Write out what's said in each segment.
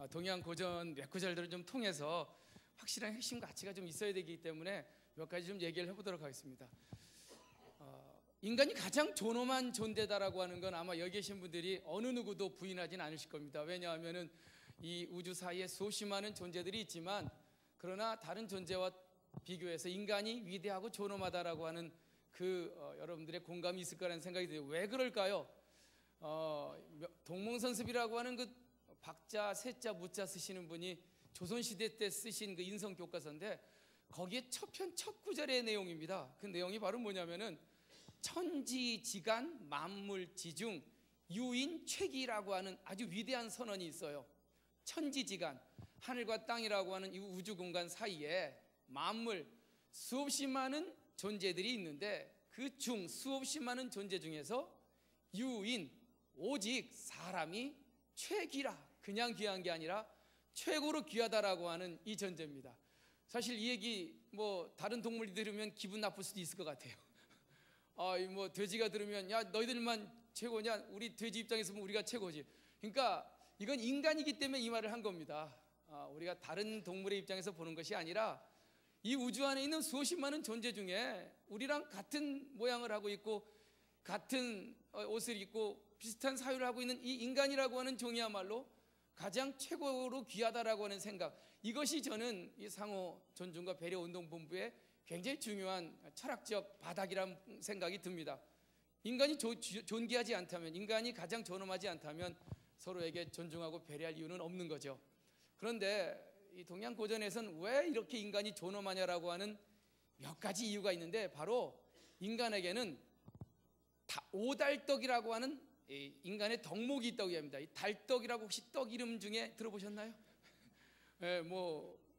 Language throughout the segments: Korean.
동양 고전 몇 구절들을 좀 통해서 확실한 핵심 가치가 좀 있어야 되기 때문에 몇 가지 좀 얘기를 해보도록 하겠습니다. 인간이 가장 존엄한 존재다라고 하는 건 아마 여기 계신 분들이 어느 누구도 부인하진 않으실 겁니다. 왜냐하면은 이 우주 사이에 수없이 많은 존재들이 있지만 그러나 다른 존재와 비교해서 인간이 위대하고 존엄하다라고 하는 여러분들의 공감이 있을 거라는 생각이 들어요. 왜 그럴까요? 동몽선습이라고 하는 그 박자, 세자, 무자 쓰시는 분이 조선시대 때 쓰신 그 인성교과서인데 거기에 첫 편 첫 구절의 내용입니다. 그 내용이 바로 뭐냐면은 천지지간 만물지중 유인최기라고 하는 아주 위대한 선언이 있어요. 천지지간, 하늘과 땅이라고 하는 이 우주 공간 사이에 만물, 수없이 많은 존재들이 있는데 그 중 수없이 많은 존재 중에서 유인, 오직 사람이 최귀라, 그냥 귀한 게 아니라 최고로 귀하다라고 하는 이 존재입니다. 사실 이 얘기 다른 동물이 들으면 기분 나쁠 수도 있을 것 같아요. 돼지가 들으면 야 너희들만 최고냐, 우리 돼지 입장에서 보면 우리가 최고지. 그러니까 이건 인간이기 때문에 이 말을 한 겁니다. 우리가 다른 동물의 입장에서 보는 것이 아니라 이 우주 안에 있는 수없이 많은 존재 중에 우리랑 같은 모양을 하고 있고 같은 옷을 입고 비슷한 사유를 하고 있는 이 인간이라고 하는 종이야말로 가장 최고로 귀하다라고 하는 생각, 이것이 저는 이 상호 존중과 배려 운동 본부의 굉장히 중요한 철학적 바닥이라는 생각이 듭니다. 인간이 존귀하지 않다면, 인간이 가장 존엄하지 않다면 서로에게 존중하고 배려할 이유는 없는 거죠. 그런데 이 동양 고전에서는 왜 이렇게 인간이 존엄하냐라고 하는 몇 가지 이유가 있는데 바로 인간에게는 오달떡이라고 하는 인간의 덕목이 있다고 합니다. 이 달떡이라고 혹시 떡 이름 중에 들어보셨나요?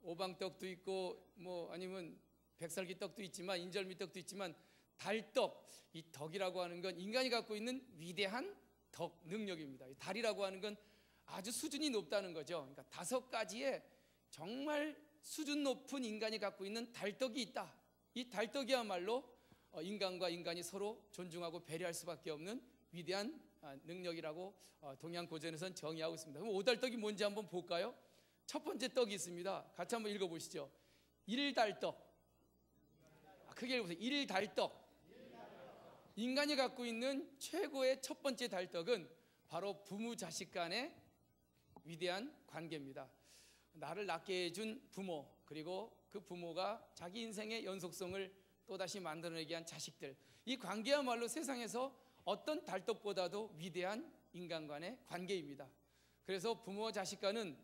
오방떡도 있고 아니면 백설기 떡도 있지만 인절미 떡도 있지만 달떡, 이 덕이라고 하는 건 인간이 갖고 있는 위대한 덕 능력입니다. 이 달이라고 하는 건 아주 수준이 높다는 거죠. 그러니까 5가지의 정말 수준 높은 인간이 갖고 있는 달떡이 있다. 이 달떡이야말로 인간과 인간이 서로 존중하고 배려할 수밖에 없는 위대한 능력이라고 동양 고전에서는 정의하고 있습니다. 그럼 오달떡이 뭔지 한번 볼까요? 첫 번째 떡이 있습니다. 같이 한번 읽어보시죠. 일달떡. 크게 읽어보세요. 일달떡. 인간이 갖고 있는 최고의 첫 번째 달떡은 바로 부모 자식 간의 위대한 관계입니다. 나를 낳게 해준 부모, 그리고 그 부모가 자기 인생의 연속성을 또다시 만들어내기 위한 자식들, 이 관계야말로 세상에서 어떤 달떡보다도 위대한 인간 간의 관계입니다. 그래서 부모와 자식 간은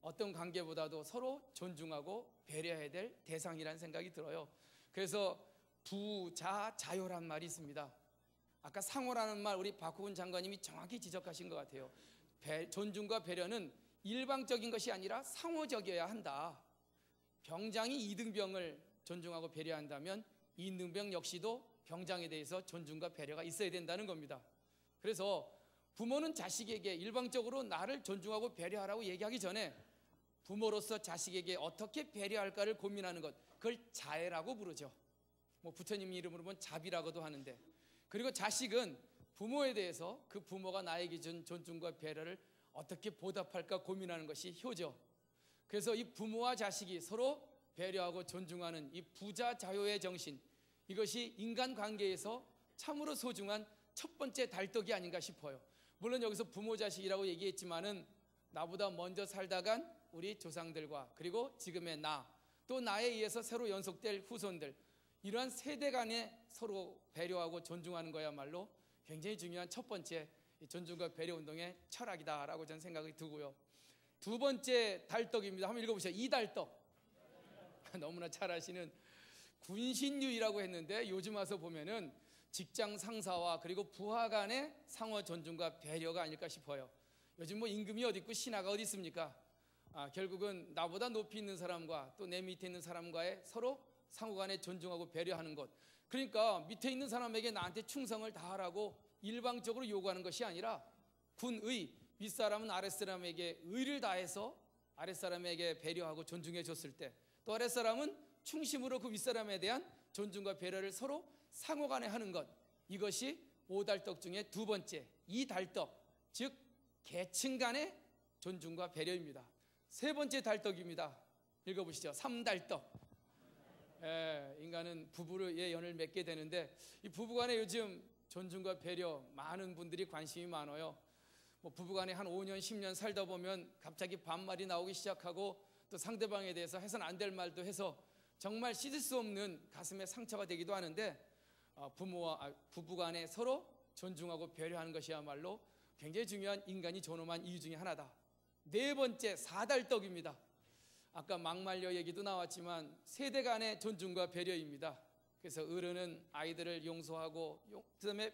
어떤 관계보다도 서로 존중하고 배려해야 될 대상이라는 생각이 들어요. 그래서 부자자요란 말이 있습니다. 아까 상호라는 말 우리 박호근 장관님이 정확히 지적하신 것 같아요. 존중과 배려는 일방적인 것이 아니라 상호적이어야 한다. 병장이 이등병을 존중하고 배려한다면 이등병 역시도 병장에 대해서 존중과 배려가 있어야 된다는 겁니다. 그래서 부모는 자식에게 일방적으로 나를 존중하고 배려하라고 얘기하기 전에 부모로서 자식에게 어떻게 배려할까를 고민하는 것, 그걸 자애라고 부르죠. 부처님 이름으로 보면 자비라고도 하는데, 그리고 자식은 부모에 대해서 그 부모가 나에게 준 존중과 배려를 어떻게 보답할까 고민하는 것이 효죠. 그래서 이 부모와 자식이 서로 배려하고 존중하는 이 부자자요의 정신, 이것이 인간관계에서 참으로 소중한 첫 번째 달떡이 아닌가 싶어요. 물론 여기서 부모 자식이라고 얘기했지만은 나보다 먼저 살다간 우리 조상들과 그리고 지금의 나, 또 나에 의해서 새로 연속될 후손들, 이러한 세대 간에 서로 배려하고 존중하는 거야말로 굉장히 중요한 첫 번째 존중과 배려 운동의 철학이다라고 저는 생각이 들고요. 두 번째 달떡입니다. 한번 읽어보세요. 이달떡. 너무나 잘 아시는 군신유의라고 했는데 요즘 와서 보면은 직장 상사와 그리고 부하 간의 상호 존중과 배려가 아닐까 싶어요. 요즘 임금이 어디 있고 신하가 어디 있습니까? 결국은 나보다 높이 있는 사람과 또 내 밑에 있는 사람과의 서로 상호간에 존중하고 배려하는 것. 그러니까 밑에 있는 사람에게 나한테 충성을 다하라고 일방적으로 요구하는 것이 아니라 군의, 윗사람은 아랫사람에게 의를 다해서 아랫사람에게 배려하고 존중해 줬을 때, 또 아랫사람은 충심으로 그 윗사람에 대한 존중과 배려를 서로 상호간에 하는 것, 이것이 오달떡 중에 두 번째 이달떡, 즉 계층 간의 존중과 배려입니다. 세 번째 달떡입니다. 읽어보시죠. 삼달떡. 인간은 부부의 연을 맺게 되는데 이 부부간에 요즘 존중과 배려 많은 분들이 관심이 많아요. 뭐 부부간에 한 5년 10년 살다 보면 갑자기 반말이 나오기 시작하고 또 상대방에 대해서 해서는 안 될 말도 해서 정말 씻을 수 없는 가슴에 상처가 되기도 하는데 부부간에 서로 존중하고 배려하는 것이야말로 굉장히 중요한 인간이 존엄한 이유 중에 하나다. 네 번째 사달떡입니다. 아까 막말려 얘기도 나왔지만 세대 간의 존중과 배려입니다. 그래서 어른은 아이들을 용서하고 그다음에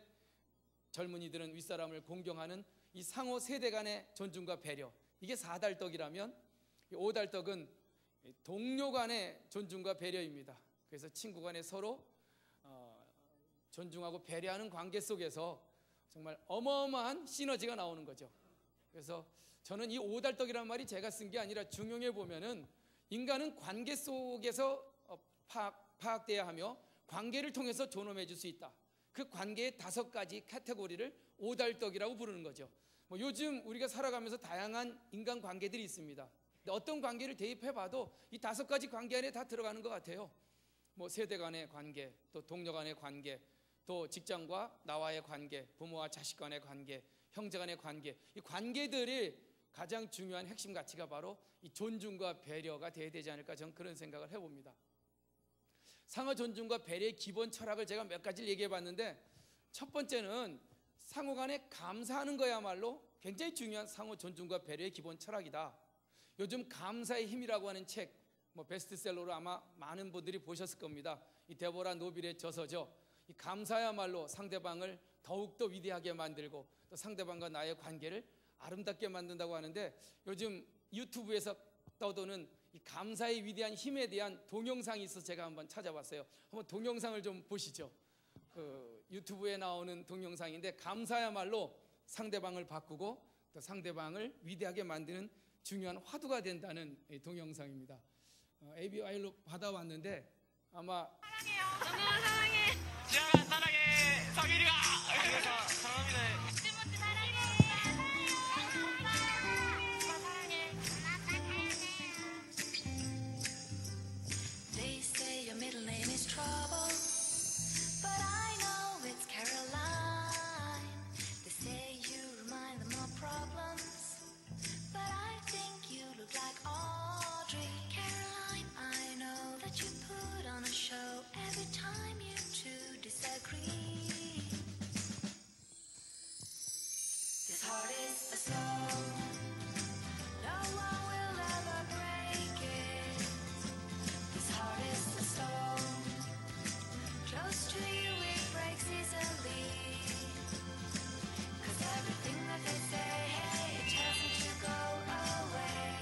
젊은이들은 윗사람을 공경하는 이 상호 세대 간의 존중과 배려, 이게 사달떡이라면 오달떡은 동료 간의 존중과 배려입니다. 그래서 친구 간에 서로 존중하고 배려하는 관계 속에서 정말 어마어마한 시너지가 나오는 거죠. 그래서 저는 이 오달떡이라는 말이 제가 쓴 게 아니라 중용해 보면은 인간은 관계 속에서 파악돼야 하며 관계를 통해서 존엄해질 수 있다. 그 관계의 5가지 카테고리를 오달떡이라고 부르는 거죠. 뭐 요즘 우리가 살아가면서 다양한 인간 관계들이 있습니다. 근데 어떤 관계를 대입해봐도 이 5가지 관계 안에 다 들어가는 것 같아요. 뭐 세대 간의 관계, 또 동료 간의 관계, 또 직장과 나와의 관계, 부모와 자식 간의 관계, 형제 간의 관계, 이 관계들이 가장 중요한 핵심 가치가 바로 이 존중과 배려가 돼야 되지 않을까, 저는 그런 생각을 해봅니다. 상호 존중과 배려의 기본 철학을 제가 몇 가지를 얘기해 봤는데, 첫 번째는 상호 간에 감사하는 거야말로 굉장히 중요한 상호 존중과 배려의 기본 철학이다. 요즘 감사의 힘이라고 하는 책, 뭐 베스트셀러로 아마 많은 분들이 보셨을 겁니다. 이 데보라 노빌의 저서죠. 이 감사야말로 상대방을 더욱더 위대하게 만들고 또 상대방과 나의 관계를 아름답게 만든다고 하는데, 요즘 유튜브에서 떠도는 이 감사의 위대한 힘에 대한 동영상이 있어서 제가 한번 찾아봤어요. 한번 동영상을 좀 보시죠. 유튜브에 나오는 동영상인데, 감사야말로 상대방을 바꾸고 또 상대방을 위대하게 만드는 중요한 화두가 된다는 동영상입니다. ABI로 받아왔는데 아마 사랑해요. 너무 사랑해. 지아가 사랑해. 성일이가 사랑합니다. 찌모찌 사랑해. 엄마 사랑해. They say your middle name is trouble, but I know it's Caroline. They say you remind them of problems, but I think you look like Audrey. Caroline, I know that you put on a show every time you two disagree. This heart is a stone, no one will ever break it. This heart is a stone, close to you it breaks easily. 'Cause everything that they say, it tells me to go away.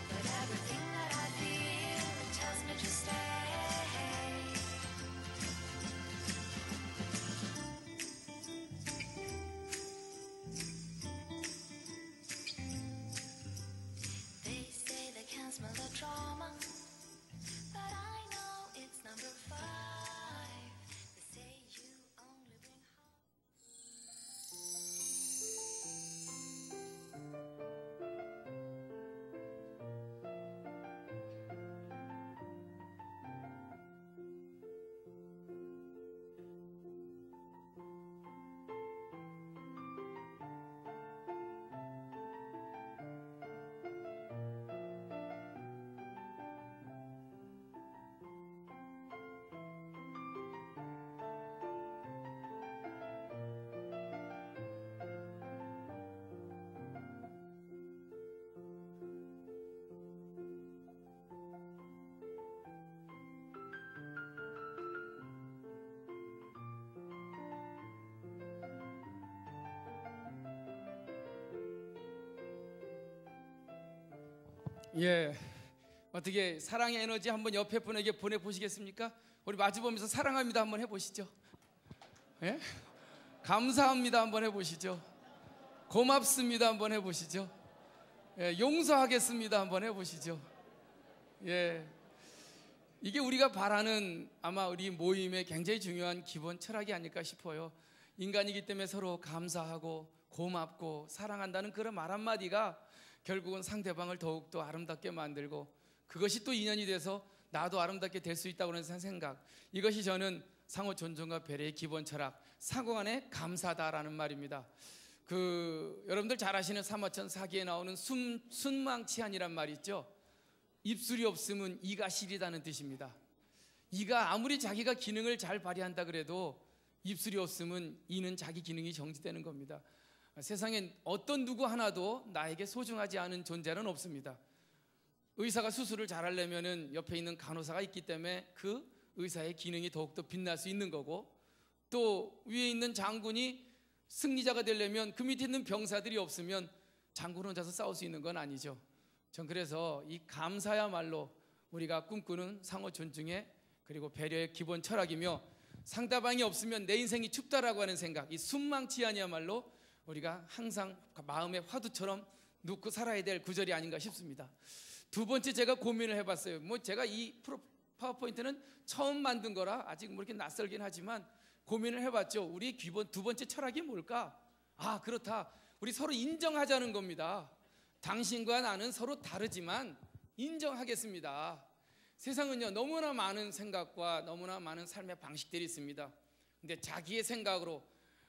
But everything that I feel, it tells me to stay. They say they can't smell the drama, but I know it's number 5. They say you only bring harm. 예, 어떻게 사랑의 에너지 한번 옆에 분에게 보내보시겠습니까? 우리 마주보면서 사랑합니다 한번 해보시죠. 예? 감사합니다 한번 해보시죠. 고맙습니다 한번 해보시죠. 예, 용서하겠습니다 한번 해보시죠. 예, 이게 우리가 바라는 아마 우리 모임의 굉장히 중요한 기본 철학이 아닐까 싶어요. 인간이기 때문에 서로 감사하고 고맙고 사랑한다는 그런 말 한마디가 결국은 상대방을 더욱더 아름답게 만들고 그것이 또 인연이 돼서 나도 아름답게 될 수 있다고 하는 생각, 이것이 저는 상호 존중과 배려의 기본 철학, 상호 간에 감사다라는 말입니다. 여러분들 잘 아시는 사마천 사기에 나오는 순망치한이란 말이 있죠. 입술이 없으면 이가 시리다는 뜻입니다. 이가 아무리 자기가 기능을 잘 발휘한다 그래도 입술이 없으면 이는 자기 기능이 정지되는 겁니다. 세상엔 어떤 누구 하나도 나에게 소중하지 않은 존재는 없습니다. 의사가 수술을 잘하려면 옆에 있는 간호사가 있기 때문에 그 의사의 기능이 더욱더 빛날 수 있는 거고, 또 위에 있는 장군이 승리자가 되려면 그 밑에 있는 병사들이 없으면 장군 혼자서 싸울 수 있는 건 아니죠. 전 그래서 이 감사야말로 우리가 꿈꾸는 상호 존중의 그리고 배려의 기본 철학이며, 상대방이 없으면 내 인생이 춥다라고 하는 생각, 이 순망치한이야말로 우리가 항상 마음의 화두처럼 놓고 살아야 될 구절이 아닌가 싶습니다. 두 번째 제가 고민을 해봤어요. 제가 이 파워포인트는 처음 만든 거라 아직 이렇게 낯설긴 하지만 고민을 해봤죠. 우리 기본 두 번째 철학이 뭘까? 그렇다. 우리 서로 인정하자는 겁니다. 당신과 나는 서로 다르지만 인정하겠습니다. 세상은요, 너무나 많은 생각과 너무나 많은 삶의 방식들이 있습니다. 근데 자기의 생각으로,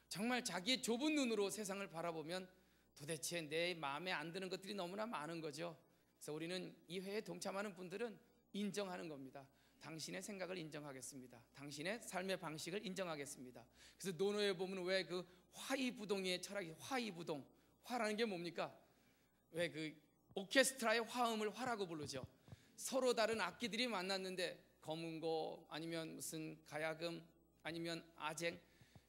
정말 자기의 좁은 눈으로 세상을 바라보면 도대체 내 마음에 안 드는 것들이 너무나 많은 거죠. 그래서 우리는 이 회에 동참하는 분들은 인정하는 겁니다. 당신의 생각을 인정하겠습니다. 당신의 삶의 방식을 인정하겠습니다. 그래서 논어에 보면 왜 그 화이부동의 철학이 화이부동, 화라는 게 뭡니까? 왜 그 오케스트라의 화음을 화라고 부르죠. 서로 다른 악기들이 만났는데 검은고 아니면 무슨 가야금 아니면 아쟁,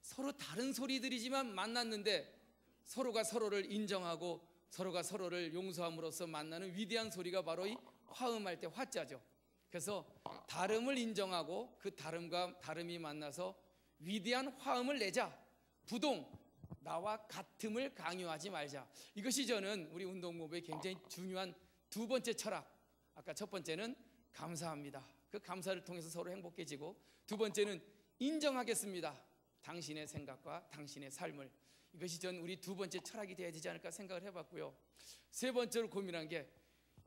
서로 다른 소리들이지만 만났는데 서로가 서로를 인정하고 서로가 서로를 용서함으로써 만나는 위대한 소리가 바로 이 화음할 때 화자죠. 그래서 다름을 인정하고 그 다름과 다름이 만나서 위대한 화음을 내자. 부동, 나와 같음을 강요하지 말자. 이것이 저는 우리 운동모부의 굉장히 중요한 두 번째 철학. 아까 첫 번째는 감사합니다. 그 감사를 통해서 서로 행복해지고, 두 번째는 인정하겠습니다. 당신의 생각과 당신의 삶을. 이것이 전 우리 두 번째 철학이 되어야 되지 않을까 생각을 해봤고요. 세 번째로 고민한 게,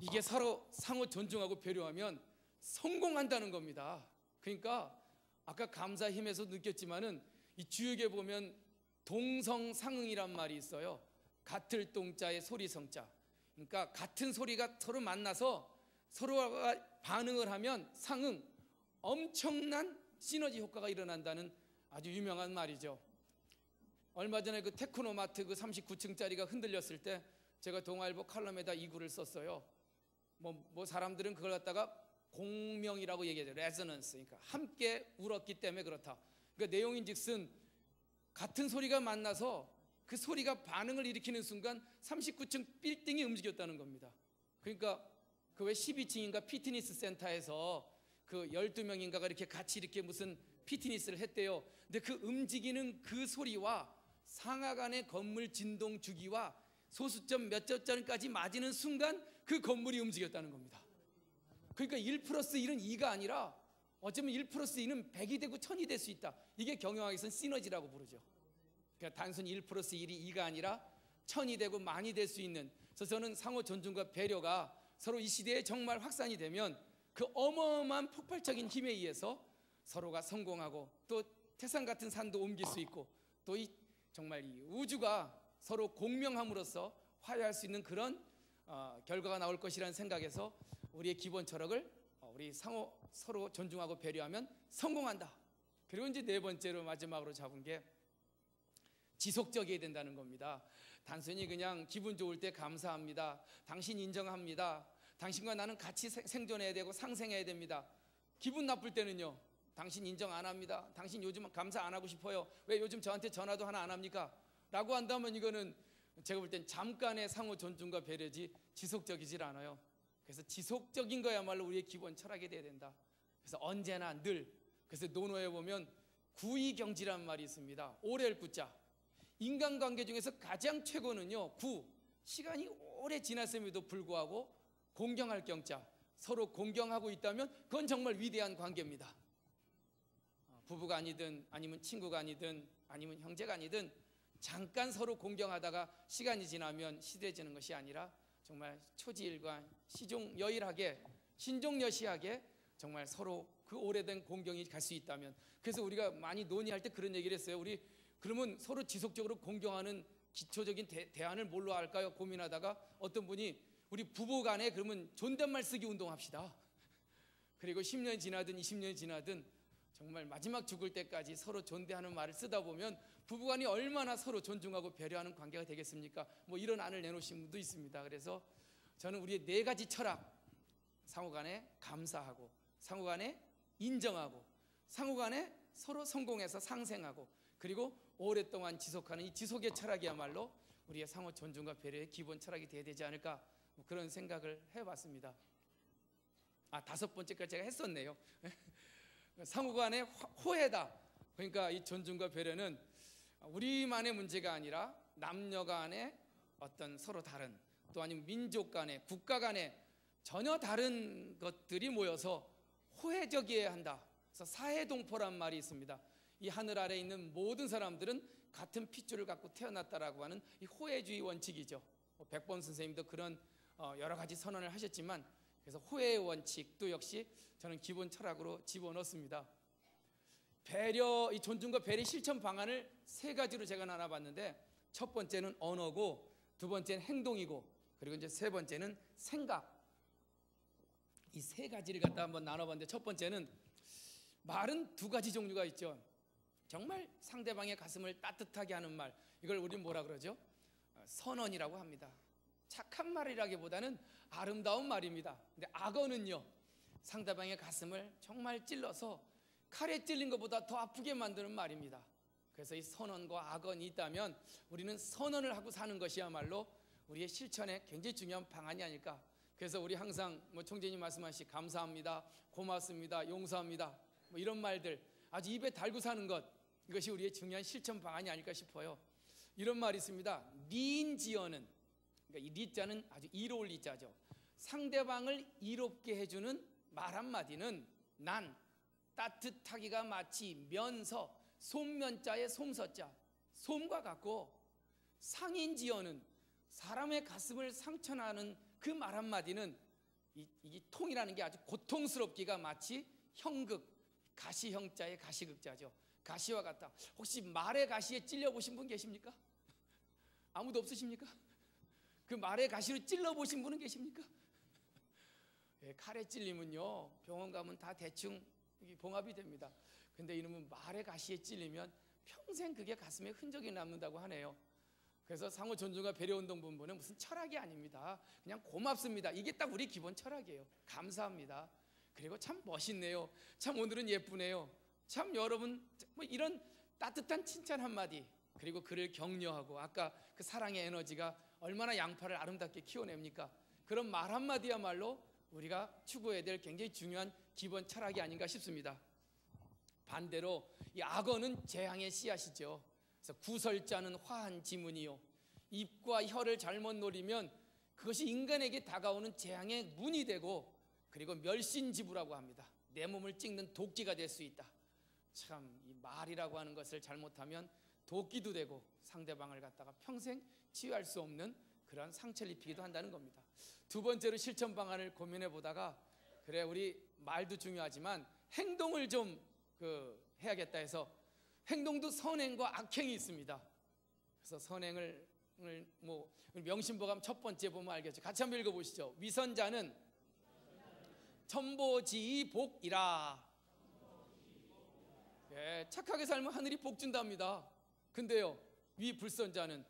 이게 서로 상호 존중하고 배려하면 성공한다는 겁니다. 그러니까 아까 감사 힘에서 느꼈지만은 이 주역에 보면 동성상응이란 말이 있어요. 같을 동자의 소리성자. 그러니까 같은 소리가 서로 만나서 서로가 반응을 하면 상응, 엄청난 시너지 효과가 일어난다는 아주 유명한 말이죠. 얼마 전에 그 테크노마트 그 39층짜리가 흔들렸을 때 제가 동아일보 칼럼에다 이 글을 썼어요. 뭐 사람들은 그걸 갖다가 공명이라고 얘기하죠. 레저넌스. 그러니까 함께 울었기 때문에 그렇다. 그러니까 내용인즉슨 같은 소리가 만나서 그 소리가 반응을 일으키는 순간 39층 빌딩이 움직였다는 겁니다. 그러니까 그 왜 12층인가 피트니스 센터에서 그 12명인가가 이렇게 같이 이렇게 무슨 피트니스를 했대요. 근데 그 움직이는 그 소리와 상하간의 건물 진동 주기와 소수점 몇 점까지 맞이는 순간 그 건물이 움직였다는 겁니다. 그러니까 1+1은 2가 아니라 어쩌면 1+1은 100이 되고 1000이 될 수 있다. 이게 경영학에서는 시너지라고 부르죠. 그러니까 단순히 1+1이 2가 아니라 1000이 되고 만이 될 수 있는. 그래서 저는 상호 존중과 배려가 서로 이 시대에 정말 확산이 되면 그 어마어마한 폭발적인 힘에 의해서 서로가 성공하고, 또 태산 같은 산도 옮길 수 있고, 또 정말 이 우주가 서로 공명함으로써 화해할 수 있는 그런 결과가 나올 것이라는 생각에서 우리의 기본 철학을 우리 서로 존중하고 배려하면 성공한다. 그리고 이제 네 번째로 마지막으로 잡은 게 지속적이어야 된다는 겁니다. 단순히 그냥 기분 좋을 때 감사합니다, 당신 인정합니다, 당신과 나는 같이 생존해야 되고 상생해야 됩니다. 기분 나쁠 때는요, 당신 인정 안 합니다, 당신 요즘 감사 안 하고 싶어요, 왜 요즘 저한테 전화도 하나 안 합니까? 라고 한다면 이거는 제가 볼 땐 잠깐의 상호 존중과 배려지 지속적이질 않아요. 그래서 지속적인 거야말로 우리의 기본 철학이 돼야 된다. 그래서 언제나 늘. 그래서 논어에 보면 구이경지란 말이 있습니다. 오래일 구자. 인간관계 중에서 가장 최고는요, 시간이 오래 지났음에도 불구하고 공경할 경자. 서로 공경하고 있다면 그건 정말 위대한 관계입니다. 부부가 아니든 아니면 친구가 아니든 아니면 형제가 아니든 잠깐 서로 공경하다가 시간이 지나면 시들해지는 것이 아니라 정말 초지일관 시종여일하게 신종여시하게 정말 서로 그 오래된 공경이 갈 수 있다면, 그래서 우리가 많이 논의할 때 그런 얘기를 했어요. 우리 그러면 서로 지속적으로 공경하는 기초적인 대안을 뭘로 할까요? 고민하다가 어떤 분이 우리 부부간에 그러면 존댓말 쓰기 운동합시다. 그리고 10년 지나든 20년이 지나든 정말 마지막 죽을 때까지 서로 존대하는 말을 쓰다 보면 부부간이 얼마나 서로 존중하고 배려하는 관계가 되겠습니까? 뭐 이런 안을 내놓으신 분도 있습니다. 그래서 저는 우리의 4가지 철학, 상호간에 감사하고, 상호간에 인정하고, 상호간에 서로 성공해서 상생하고, 그리고 오랫동안 지속하는 이 지속의 철학이야말로 우리의 상호 존중과 배려의 기본 철학이 되어야 되지 않을까, 뭐 그런 생각을 해봤습니다. 5번째까지 제가 했었네요. 상호간의 호혜다. 그러니까 이 존중과 배려는 우리만의 문제가 아니라 남녀 간의 어떤 서로 다른, 또 아니면 민족 간의, 국가 간의 전혀 다른 것들이 모여서 호혜적이어야 한다. 그래서 사해동포란 말이 있습니다. 이 하늘 아래에 있는 모든 사람들은 같은 핏줄을 갖고 태어났다라고 하는 이 호혜주의 원칙이죠. 백범 선생님도 그런 여러 가지 선언을 하셨지만, 그래서 호혜의 원칙도 역시 저는 기본 철학으로 집어넣습니다. 배려, 이 존중과 배려 실천 방안을 3가지로 제가 나눠봤는데, 첫 번째는 언어고, 두 번째는 행동이고, 그리고 이제 세 번째는 생각. 이 3가지를 갖다 한번 나눠봤는데, 첫 번째는 말은 2가지 종류가 있죠. 정말 상대방의 가슴을 따뜻하게 하는 말, 이걸 우리 뭐라 그러죠? 선언이라고 합니다. 착한 말이라기보다는 아름다운 말입니다. 근데 악어는요, 상대방의 가슴을 정말 찔러서 칼에 찔린 것보다 더 아프게 만드는 말입니다. 그래서 이 선언과 악언이 있다면 우리는 선언을 하고 사는 것이야말로 우리의 실천에 굉장히 중요한 방안이 아닐까. 그래서 우리 항상 뭐 총재님 말씀하신 감사합니다, 고맙습니다, 용서합니다, 뭐 이런 말들 아주 입에 달고 사는 것, 이것이 우리의 중요한 실천 방안이 아닐까 싶어요. 이런 말이 있습니다. 리인지어는, 그러니까 이 리자는 아주 이로울 리자죠. 상대방을 이롭게 해주는 말 한마디는 난 따뜻하기가 마치 면서, 솜면자의 솜서자, 솜과 같고, 상인지어는 사람의 가슴을 상처나는 그 말 한마디는 이 통이라는 게 아주 고통스럽기가 마치 형극, 가시형자의 가시극자죠. 가시와 같다. 혹시 말의 가시에 찔려보신 분 계십니까? 아무도 없으십니까? 그 말의 가시로 찔러보신 분은 계십니까? 칼에 찔리면요, 병원 가면 다 대충 봉합이 됩니다. 근데 이놈은 말의 가시에 찔리면 평생 그게 가슴에 흔적이 남는다고 하네요. 그래서 상호 존중과 배려 운동 본부는 무슨 철학이 아닙니다. 그냥 고맙습니다. 이게 딱 우리 기본 철학이에요. 감사합니다. 그리고 참 멋있네요. 참 오늘은 예쁘네요. 참 여러분, 뭐 이런 따뜻한 칭찬 한마디, 그리고 그를 격려하고, 아까 그 사랑의 에너지가 얼마나 양파를 아름답게 키워냅니까? 그런 말 한마디야말로 우리가 추구해야 될 굉장히 중요한 기본 철학이 아닌가 싶습니다. 반대로 이 악어는 재앙의 씨앗이죠. 그래서 구설자는 화한 지문이요, 입과 혀를 잘못 노리면 그것이 인간에게 다가오는 재앙의 문이 되고, 그리고 멸신지부라고 합니다. 내 몸을 찍는 도끼가 될 수 있다. 참 이 말이라고 하는 것을 잘못하면 도끼도 되고 상대방을 갖다가 평생 치유할 수 없는 그런 상처를 입히기도 한다는 겁니다. 두 번째로 실천 방안을 고민해 보다가, 그래 우리 말도 중요하지만 행동을 좀 해야겠다 해서, 행동도 선행과 악행이 있습니다. 그래서 선행을 뭐 명심보감 첫 번째 보면 알겠죠. 같이 한번 읽어보시죠. 위선자는 천보지복이라. 예, 착하게 살면 하늘이 복 준답니다. 근데요, 위불선자는,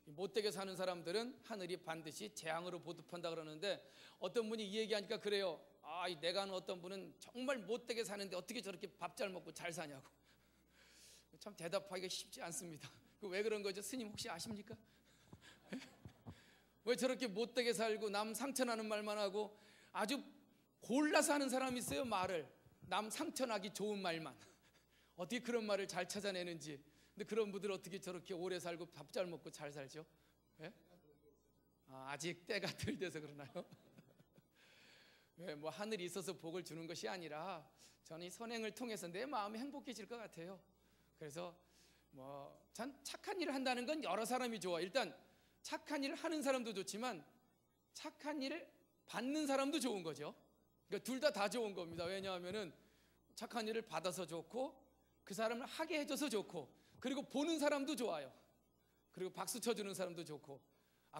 못되게 사는 사람들은 하늘이 반드시 재앙으로 보답한다 그러는데, 어떤 분이 이 얘기하니까 그래요. 내가 아는 어떤 분은 정말 못되게 사는데 어떻게 저렇게 밥 잘 먹고 잘 사냐고. 참 대답하기가 쉽지 않습니다. 왜 그런 거죠? 스님 혹시 아십니까? 왜 저렇게 못되게 살고 남 상처나는 말만 하고, 아주 골라서 하는 사람이 있어요. 말을 남 상처나기 좋은 말만. 어떻게 그런 말을 잘 찾아내는지. 근데 그런 분들 어떻게 저렇게 오래 살고 밥 잘 먹고 잘 살죠? 예? 아직 때가 덜 돼서 그러나요? 뭐 하늘이 있어서 복을 주는 것이 아니라 저는 이 선행을 통해서 내 마음이 행복해질 것 같아요. 그래서 참 착한 일을 한다는 건 여러 사람이 좋아. 일단 착한 일을 하는 사람도 좋지만 착한 일을 받는 사람도 좋은 거죠. 그러니까 둘 다 좋은 겁니다. 왜냐하면은 착한 일을 받아서 좋고 그 사람을 하게 해줘서 좋고 그리고 보는 사람도 좋아요. 그리고 박수 쳐주는 사람도 좋고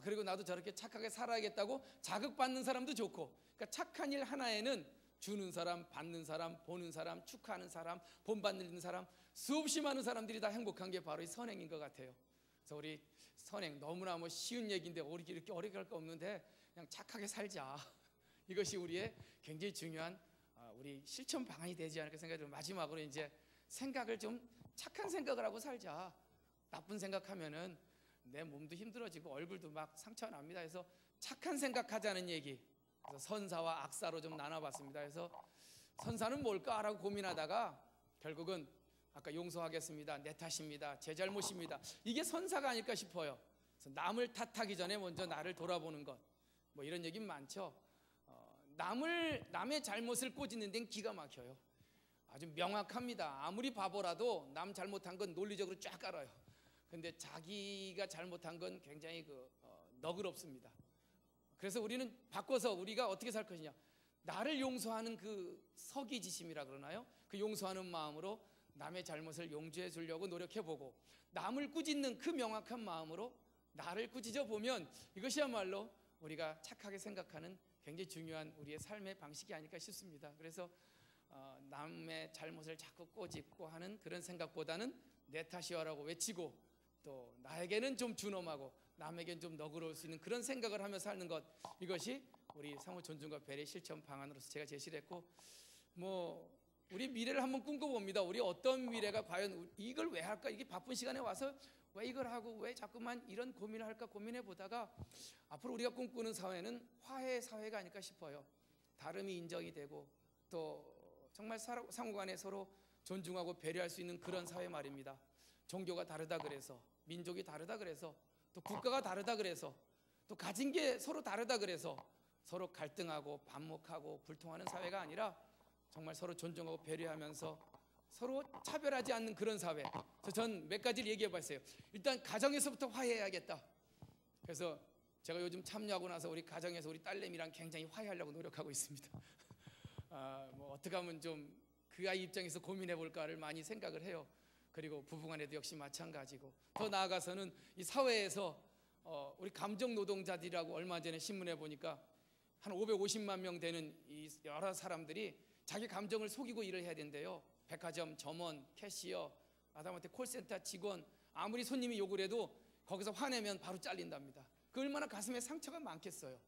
그리고 나도 저렇게 착하게 살아야겠다고 자극받는 사람도 좋고 그러니까 착한 일 하나에는 주는 사람, 받는 사람, 보는 사람, 축하하는 사람, 본받는 사람 수없이 많은 사람들이 다 행복한 게 바로 이 선행인 것 같아요. 그래서 우리 선행 너무나 쉬운 얘기인데 우리 이렇게 어렵게 할 거 없는데 그냥 착하게 살자. 이것이 우리의 굉장히 중요한 우리 실천 방안이 되지 않을까 생각이 들어요. 마지막으로 이제 생각을 좀 착한 생각을 하고 살자. 나쁜 생각하면은 내 몸도 힘들어지고 얼굴도 막 상처가 납니다. 그래서 착한 생각하자는 얘기. 그래서 선사와 악사로 좀 나눠봤습니다. 그래서 선사는 뭘까라고 고민하다가 결국은 아까 용서하겠습니다, 내 탓입니다, 제 잘못입니다, 이게 선사가 아닐까 싶어요. 그래서 남을 탓하기 전에 먼저 나를 돌아보는 것, 이런 얘기 많죠. 남의 잘못을 꼬집는 데는 기가 막혀요. 아주 명확합니다. 아무리 바보라도 남 잘못한 건 논리적으로 쫙 알아요. 근데 자기가 잘못한 건 굉장히 너그럽습니다. 그래서 우리는 바꿔서 우리가 어떻게 살 것이냐, 나를 용서하는 그 서기지심이라 그러나요? 그 용서하는 마음으로 남의 잘못을 용서해 주려고 노력해보고, 남을 꾸짖는 그 명확한 마음으로 나를 꾸짖어 보면 이것이야말로 우리가 착하게 생각하는 굉장히 중요한 우리의 삶의 방식이 아닐까 싶습니다. 그래서 남의 잘못을 자꾸 꼬집고 하는 그런 생각보다는 내 탓이야라고 외치고, 또 나에게는 좀 준엄하고 남에게는 좀 너그러울 수 있는 그런 생각을 하며 사는 것, 이것이 우리 상호 존중과 배려의 실천 방안으로서 제가 제시를 했고, 우리 미래를 한번 꿈꿔봅니다. 우리 어떤 미래가 과연 이걸 왜 할까? 이게 바쁜 시간에 와서 왜 이걸 하고 왜 자꾸만 이런 고민을 할까 고민해 보다가 앞으로 우리가 꿈꾸는 사회는 화해의 사회가 아닐까 싶어요. 다름이 인정이 되고 또 정말 상호간에 서로 존중하고 배려할 수 있는 그런 사회 말입니다. 종교가 다르다 그래서, 민족이 다르다 그래서, 또 국가가 다르다 그래서, 또 가진 게 서로 다르다 그래서 서로 갈등하고 반목하고 불통하는 사회가 아니라 정말 서로 존중하고 배려하면서 서로 차별하지 않는 그런 사회. 그래서 전 몇 가지를 얘기해 봤어요. 일단 가정에서부터 화해해야겠다. 그래서 제가 요즘 참여하고 나서 우리 가정에서 우리 딸내미랑 굉장히 화해하려고 노력하고 있습니다. 어떻게 하면 좀 그 아이 입장에서 고민해 볼까를 많이 생각을 해요. 그리고 부부간에도 역시 마찬가지고, 더 나아가서는 이 사회에서 우리 감정 노동자들이라고 얼마 전에 신문에 보니까 한 550만 명 되는 이 여러 사람들이 자기 감정을 속이고 일을 해야 된대요. 백화점 점원, 캐시어, 마다못해 콜센터 직원, 아무리 손님이 욕을 해도 거기서 화내면 바로 잘린답니다. 그 얼마나 가슴에 상처가 많겠어요.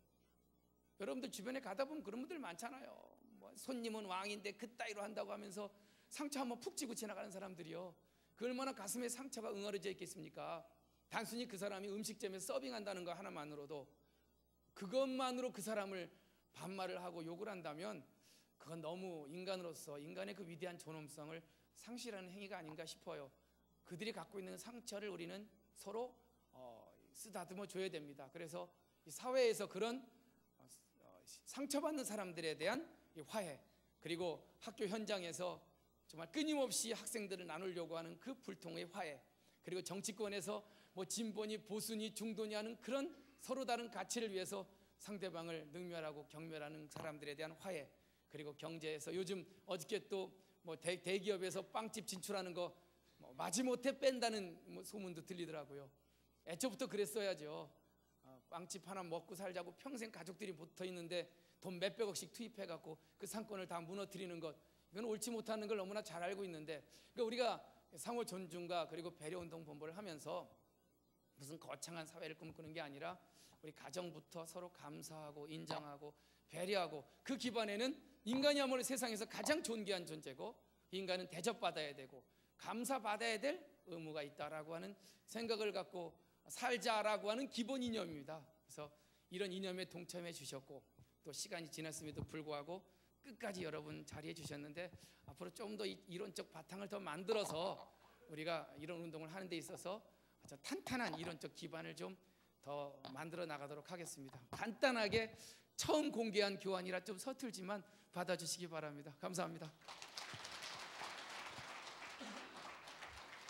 여러분들 주변에 가다 보면 그런 분들 많잖아요. 손님은 왕인데 그따위로 한다고 하면서 상처 한번 푹 쥐고 지나가는 사람들이요. 그 얼마나 가슴에 상처가 응어려져 있겠습니까? 단순히 그 사람이 음식점에서 서빙한다는 거 하나만으로도, 그것만으로 그 사람을 반말을 하고 욕을 한다면 그건 너무 인간으로서 인간의 그 위대한 존엄성을 상실하는 행위가 아닌가 싶어요. 그들이 갖고 있는 상처를 우리는 서로 쓰다듬어 줘야 됩니다. 그래서 이 사회에서 그런 상처받는 사람들에 대한 이 화해, 그리고 학교 현장에서 정말 끊임없이 학생들을 나누려고 하는 그 불통의 화해, 그리고 정치권에서 진보니 보수니 중도니 하는 그런 서로 다른 가치를 위해서 상대방을 능멸하고 경멸하는 사람들에 대한 화해, 그리고 경제에서 요즘 어저께 또 대기업에서 빵집 진출하는 거 마지못해 뺀다는 소문도 들리더라고요. 애초부터 그랬어야죠. 빵집 하나 먹고 살자고 평생 가족들이 붙어 있는데 돈 몇백억씩 투입해갖고 그 상권을 다 무너뜨리는 것, 이건 옳지 못하는 걸 너무나 잘 알고 있는데, 그러니까 우리가 상호 존중과 그리고 배려운동 본부를 하면서 무슨 거창한 사회를 꿈꾸는 게 아니라 우리 가정부터 서로 감사하고 인정하고 배려하고, 그 기반에는 인간이야말로 세상에서 가장 존귀한 존재고 인간은 대접받아야 되고 감사받아야 될 의무가 있다라고 하는 생각을 갖고 살자라고 하는 기본 이념입니다. 그래서 이런 이념에 동참해 주셨고, 또 시간이 지났음에도 불구하고 끝까지 여러분 자리해 주셨는데, 앞으로 좀 더 이론적 바탕을 더 만들어서 우리가 이런 운동을 하는 데 있어서 아주 탄탄한 이론적 기반을 좀 더 만들어 나가도록 하겠습니다. 간단하게 처음 공개한 교환이라 좀 서툴지만 받아주시기 바랍니다. 감사합니다.